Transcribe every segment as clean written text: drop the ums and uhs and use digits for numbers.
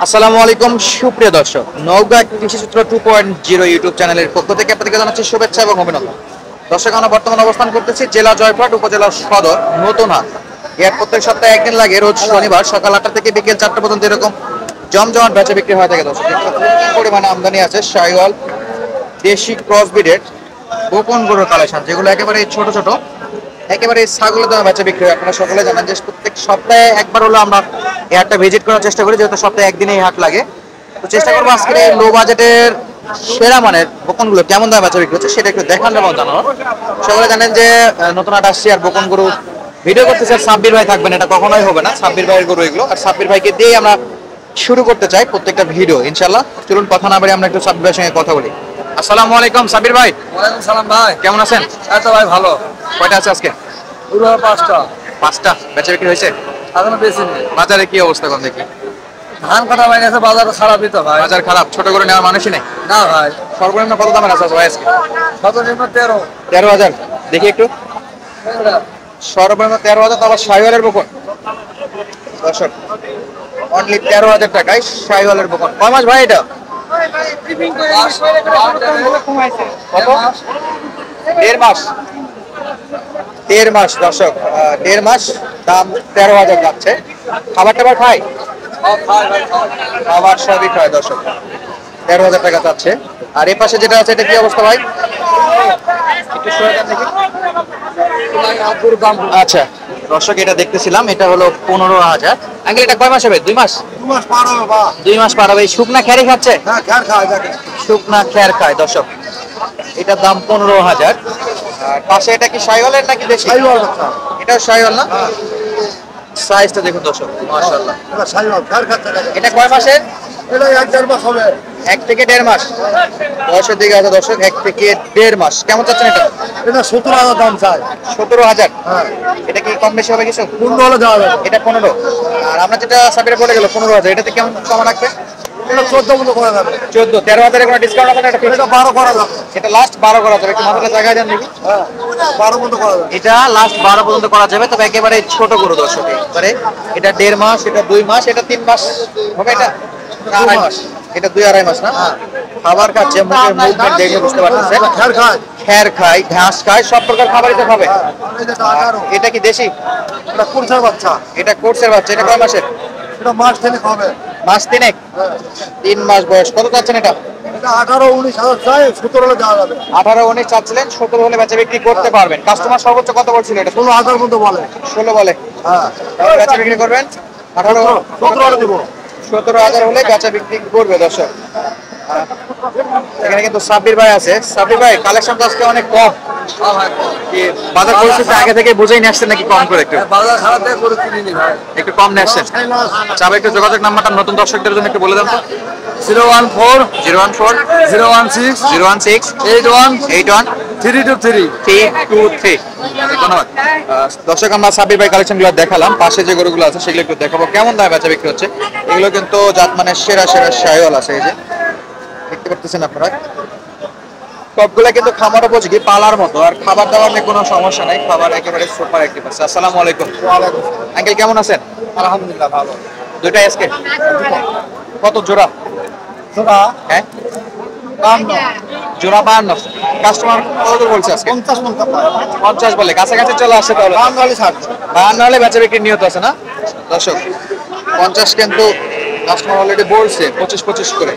আসসালামু আলাইকুম সুপ্রিয় দর্শক, নওগাঁ কৃষিচিত্র 2.0 ইউটিউব চ্যানেলের পক্ষ থেকে আপনাদেরকে জানাচ্ছি শুভেচ্ছা এবং অভিনন্দন। দর্শক, আমরা বর্তমানে অবস্থান করতেছি জেলা জয়পুরহাট উপজেলা সদর নতুন হাট। এর প্রত্যেক সপ্তাহে একদিন লাগে, রোজ শনিবার সকাল 8টা থেকে বিকেল 4টা পর্যন্ত এরকম জমজমাট বেচা বিক্রি হয়ে থাকে। দর্শক, পরিমাণে আমদানি আছে শাহিওয়াল, দেশি ক্রস ব্রিডেড গোপন গরুর কালেকশন, যেগুলো একেবারে ছোট ছোট, একেবারে ছাগলের দামে বেচা বিক্রি হয়। আপনারা সকলে জানেন যে প্রত্যেক সপ্তাহে একবার হলো আমরা এই হাটটা ভিজিট করার চেষ্টা করি, যেহেতু সপ্তাহে একদিনে এই হাট লাগে। তো চেষ্টা করবো আজকে লো বাজেটের সেরা মানের বকনগুলো কেমন দামে বেচা বিক্রি হচ্ছে সেটা একটু দেখান এবং জানানো। সকলে জানেন যে নতুন হাট আসছে, আর বকন গরু ভিডিও করতেছে সাব্বির ভাই থাকবেন, এটা কখনোই হবে না। সাব্বির ভাইয়ের গরু এগুলো, আর সাব্বির ভাইকে দিয়ে আমরা শুরু করতে চাই প্রত্যেকটা ভিডিও ইনশাল্লাহ। চলুন কথা না বাড়ি আমরা একটু সাব্বির ভাইয়ের সঙ্গে কথা বলি। আসসালামু আলাইকুম সাব্বির ভাই। ওয়ালাইকুম সালাম ভাই, কেমন আছেন? এই তো ভাই ভালো। কয়টা আছে আজকে? পুরো 5টা। 5টা বেচা বিক্রি হয়েছে? এখনো বেশি নেই। বাজারে কি অবস্থা কোন দেখি? ধান কাটা হয়ে গেছে, বাজার খারাপই তো ভাই। বাজার খারাপ, ছোট করে নেওয়ার মানুষই নেই। না ভাই, সর্বনিম্ন কত দামের আছে ভাই আজকে? সর্বনিম্ন 13। 13,000 দেখি একটু। সর্বনিম্ন 13,000, তো আবার শাহিওয়ালের বকন। দর্শক, অনলি 13,000 টাকায় শাহিওয়ালের বকন। কয় মাস ভাই এটা? কত? 1.5 মাস। 1.5 মাস দর্শক, 1.5 মাস, দাম 13,000 যাচ্ছে। খাবার টাবার খায়? খাবার সবই খায় দর্শক। 13,000 টাকা যাচ্ছে। আর এ পাশে যেটা আছে এটা কি অবস্থা ভাই? একটু সরে যান দেখি। আচ্ছা দর্শক, এটা দেখতেছিলাম, এটা হলো 15,000। আঙ্কেল এটা কয় মাস হবে? 2 মাস? 2 মাস পার হবে বা। 2 মাস পার হবে। শুকনা খেয়ারই খাচ্ছে? হ্যাঁ, খেয়ার খাওয়া যাবে। শুকনা খেয়ার খায় দর্শক। এটার দাম 15,000। আর পাশে এটা কি শাহিওয়ালের নাকি দেশি? শাহিওয়াল বাচ্চা। এটাও শাহিওয়াল না? সাইজটা দেখুন দর্শক, মাশাআল্লাহ। এটা শাহিওয়াল খেয়ার খাচ্ছে। এটা কয় মাসের? এটা 1-1.5 মাস হবে। 1 থেকে 1.5 মাস বয়সের দিকে আছে দর্শক। 1 থেকে 1.5 মাস। কেমন চাচ্ছেন এটা? এটা 17,000 দাম চাই। 17,000। হ্যাঁ, এটা কি কম বেশি হবে কিছু? 15 হলে দেওয়া যাবে। এটা 15। আর আমরা যেটা সাবিরে বলে গেল 15,000, এটাতে কেমন কম রাখবে? এটা 14 মতো করা যাবে। 14। 13,000 কোনো ডিসকাউন্ট হবে না? এটা এটা 12 করা যাবে। এটা লাস্ট 12 করা যাবে। একটু মাথাটা জায়গা দেন দেখি। হ্যাঁ, 12 মতো করা যাবে। এটা লাস্ট 12 পর্যন্ত করা যাবে, তবে একেবারে ছোট গরু দর্শক। এবারে এটা 1.5 মাস, এটা 2 মাস, এটা 3 মাস হবে। এটা 2.5 মাস, এটা 2-2.5 মাস না? খাবার খাচ্ছে, মুখের মুভমেন্ট দেখে বুঝতে পারতেছেন। খেয়ার খায়। খের খায়, ঘাস খায়, সব প্রকার খাবারই তো খাবে। এটা 18। এটা কি দেশি? এটা কুরসার বাচ্চা। এটা কোর্সের বাচ্চা। এটা কয় মাসের? এটা মাস থেকে হবে। মাস 3। 3 মাস বয়স। কত চাচ্ছেন এটা? এটা 18-19 হাজার চাই, 17 হলে দেওয়া যাবে। 18-19 চাচ্ছিলেন, 17 হলে বেচা বিক্রি করতে পারবেন। কাস্টমার সর্বোচ্চ কত বলছিল এটা? 16,000 মতো বলে। 16 বলে। হ্যাঁ, বেচা বিক্রি করবেন 18, 17 হলে দিব। 17,000 হলে বেচা বিক্রি করবে দর্শক। এখানে কিন্তু সাব্বির ভাই আছে। সাব্বির ভাই, কালেকশন তো আজকে অনেক কম। কি বাজার পরিস্থিতি আগে থেকে বুঝেই নিয়ে আসছেন নাকি কম করে? একটু বাজার খারাপ থেকে করে কিনিনি ভাই। একটু কম নিয়ে আসছেন। চাবে একটু যোগাযোগ নাম্বারটা নতুন দর্শকদের জন্য একটু বলে দেন তো। 014 014 016 016 81 81 323। 323। ধন্যবাদ দর্শক। আমরা সাব্বির ভাই কালেকশনগুলো দেখালাম। পাশে যে গরুগুলো আছে সেগুলো একটু দেখাবো কেমন দামে বেচা বিক্রি হচ্ছে। এগুলো কিন্তু জাতমানের সেরা সেরা শাহিওয়াল আছে। এই যে দেখতে পাচ্ছেন আপনারা, সবগুলা কিন্তু খামার উপযোগী, পালার মতো। আর খাবার দাবার নিয়ে কোনো সমস্যা নাই, খাবার একেবারে সুপার অ্যাক্টিভ আছে। আসসালামু আলাইকুম আঙ্কেল, কেমন আছেন? আলহামদুলিল্লাহ ভালো। দুইটা আজকে কত জোড়া? হ্যাঁ, দাম না। জোড়া 52। কাস্টমার কত বলছে আজকে? 50 বলে, কাছাকাছি চলে আসছে। তাহলে 52 হলে বেচা বিক্রি নিয়ত আছে না দর্শক? 50 কিন্তু কাস্টমার অলরেডি বলছে, 25 করে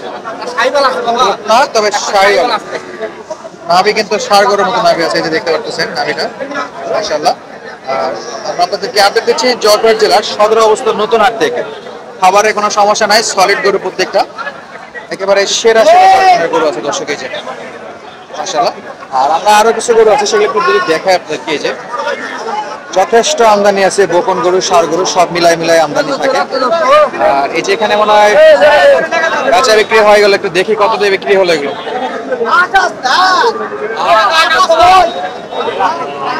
না। তবে শাহিওয়াল নাভি কিন্তু ষাঁড় গরুর মতো নাভি আছে। এই যে দেখতে পাচ্ছেন নাভিটা, মাশাআল্লাহ। আর আমরা আপনাদেরকে আপডেট দিচ্ছি জয়পুরহাট জেলার সদর অবস্থিত নতুন হাট থেকে। খাবারের কোনো সমস্যা নাই, সলিড গরু প্রত্যেকটা, একেবারে সেরা সেরা ধরনের গরু আছে দর্শক। এই যে মাশাআল্লাহ। আর আমরা আরো কিছু গরু আছে, সেগুলো একটু যদি দেখাই আপনাদেরকে। এই যে যথেষ্ট আমদানি আছে, বকন গরু, ষাঁড় গরু সব মিলাই মিলাই আমদানি থাকে। আর এই যে এখানে মনে হয় বেচা বিক্রি হয়ে গেল, একটু দেখি কত দিয়ে বিক্রি হলো এগুলো।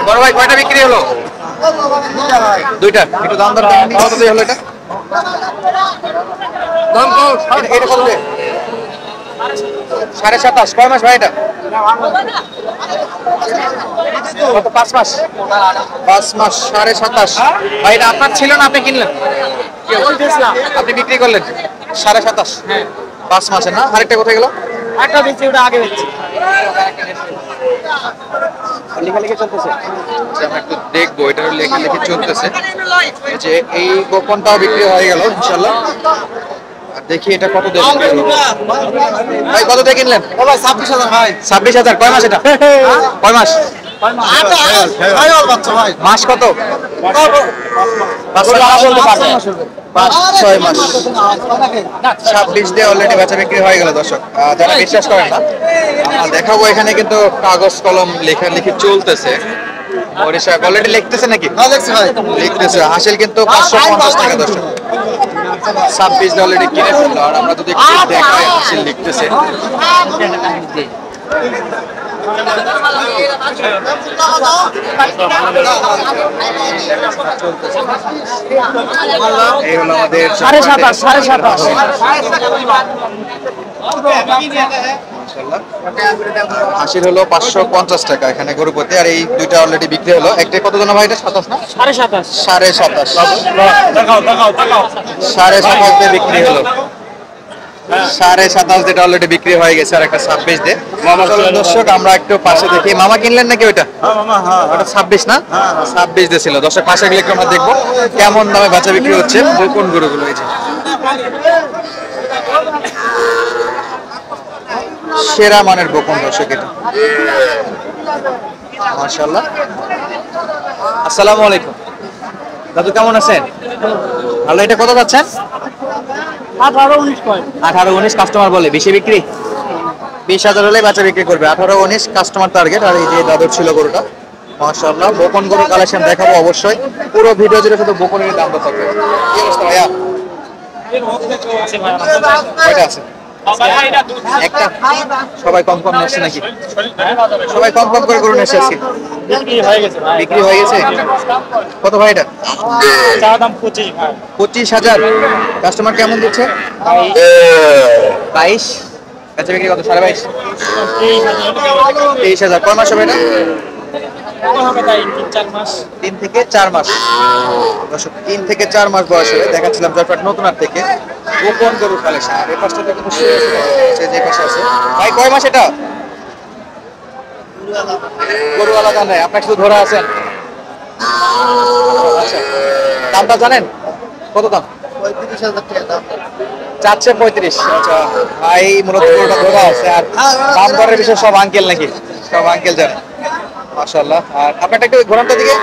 বড় ভাই, কয়টা বিক্রি হলো? 2টা। একটু দাম দর দেখেন কত দিয়ে হলো এটা? এটা কত দিয়ে? 27.5। কয় মাস ভাই এটা? কত? 5 মাস। 5 মাস 27.5। ভাই এটা আপনার ছিল না আপনি কিনলেন? কি অবস্থা? আপনি বিক্রি করলেন 27.5? হ্যাঁ 5 মাসে না? আরেকটা কোথায় গেল? একটা বেচছি, ওটা আগে বেচছি। লেখালেখি চলতেছে, আচ্ছা, আমরা একটু দেখবো এটার লেখালেখি চলতেছে। এই যে এই গোপনটাও বিক্রি হয়ে গেল ইনশাল্লাহ। আর দেখি এটা কত দিয়ে বিক্রি হলো। ভাই কত দিয়ে কিনলেন? ও ভাই 26,000 ভাই। 26,000। কয় মাস এটা? কয় মাস? বাচ্চা ভাই। মাস কত? 5-6 মাস। 26 দিয়ে অলরেডি বেচা বিক্রি হয়ে গেল দর্শক। যারা বিশ্বাস করেন না, আমরা দেখাবো এখানে কিন্তু কাগজ কলম লেখালেখি চলতেছে। ওড়িশা অলরেডি লিখতেছে নাকি? হ্যাঁ দেখছি ভাই। লিখতেছে। হাসিল কিন্তু 550 টাকা দর্শক। 26 দিয়ে অলরেডি কিনে ফেললো। আর আমরা যদি একটু দেখাই হাসিল লিখতেছে। এই হলো আমাদের 27.5 হাসির হলো 550 টাকা এখানে গরু প্রতি। আর এই দুইটা অলরেডি বিক্রি হলো। একটা কত জন ভাই? এটা 27 না? 27.5 27.5। দেখাও দেখাও দেখাও। 27.5 দিয়ে বিক্রি হলো। 27.5 দিয়ে অলরেডি বিক্রি হয়ে গেছে। আর একটা 26 দিয়ে। চলুন দর্শক আমরা একটু পাশে দেখি। মামা কিনলেন নাকি ওইটা? হ্যাঁ মামা হ্যাঁ। ওটা 26 না? 26 দিয়ে ছিল দর্শক। পাশে গেলে একটু আমরা দেখবো কেমন দামে বেচা বিক্রি হচ্ছে কোন গরুগুলো। এই যে সেরা মানের বকন দর্শক এটা, মাশাআল্লাহ। আসসালামু আলাইকুম দাদু, কেমন আছেন? ভালো। এটা কত যাচ্ছেন? 18-19 কয় 18-19 কাস্টমার বলে। বেশি বিক্রি? 20,000 হলে বেচা বিক্রি করবে। 18-19 কাস্টমার টার্গেট। আর এই যে দাদুর ছিল গরুটা, মাশাআল্লাহ। বকন গরু কালেকশন দেখাবো অবশ্যই। পুরো ভিডিও জুড়ে শুধু বকনের দাম থাকবে। কি অবস্থা ভাইয়া? আছে ভাই কয়টা আছে? একটা। সবাই কম কম নিচ্ছে নাকি? সবাই কম কম করে গরু নিচ্ছে আজকে। বিক্রি হয়ে গেছে ভাই। বিক্রি হয়ে গেছে। কত ভাই এটা? চা দাম 25 ভাই। 25,000। কাস্টমার কেমন দিচ্ছে? 22। বেচা বিক্রি কত? 22.5। 23,000। কয় মাস হবে এটা? হবে তাই 3-4 মাস। 3 থেকে 4 মাস দর্শক। 3 থেকে 4 মাস বয়স হলে দেখাচ্ছিলাম জয়ফ্রাট নতুন হাট থেকে গোপন গরু কালেকশন। আর এই পাশটাতে কিন্তু যে পাশে আছে ভাই, কয় মাস এটা? গরু আলাদা নাই, আপনার শুধু ধরা আছেন। আচ্ছা, দামটা জানেন কত দাম? 35,000 টাকা দাম। চাচ্ছে 35। আচ্ছা ভাই, মূলত গরুটা ধরা আছে। আর দাম দরের বিষয়ে সব আঙ্কেল নাকি? সব আঙ্কেল জানে, মাশাআল্লাহ। আর আপনারটা একটু ঘোরানটা দিকে,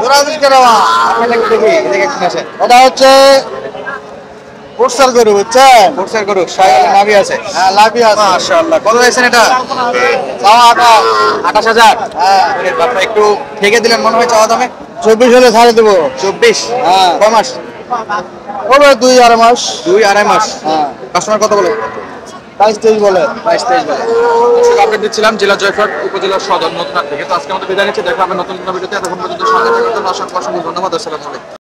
ওরা দিকে রাওয়া। আপনারটা একটু দেখি এদিকে একটু আসেন। ওটা হচ্ছে পোস্টার গরু বুঝছেন? কোর্সের গরু শায়াল নাভি আছে। হ্যাঁ লাভি আছে। মাশাআল্লাহ। কত দিয়েছেন এটা? চাওয়া আটা। 28,000। হ্যাঁ আরে বাবা, একটু ঠেকে দিলেন মনে হয় চাওয়া দামে। 24 হলে ছাড়ে দেবো। 24। হ্যাঁ। কয় মাস? ওরা 2-2.5 মাস। 2-2.5 মাস। হ্যাঁ কাস্টমার কত বলে? 22-23 বলে। 22-23 বলে। দর্শক আপডেট দিচ্ছিলাম জেলা জয়ফ্রাট উপজেলা সদর নতুন হাট থেকে। তো আজকে আমাদের বিদায় নিচ্ছি। দেখা হবে নতুন ভিডিওতে। এতক্ষণ পর্যন্ত সঙ্গে থাকার জন্য অসংখ্য ধন্যবাদ। আসসালামু আলাইকুম।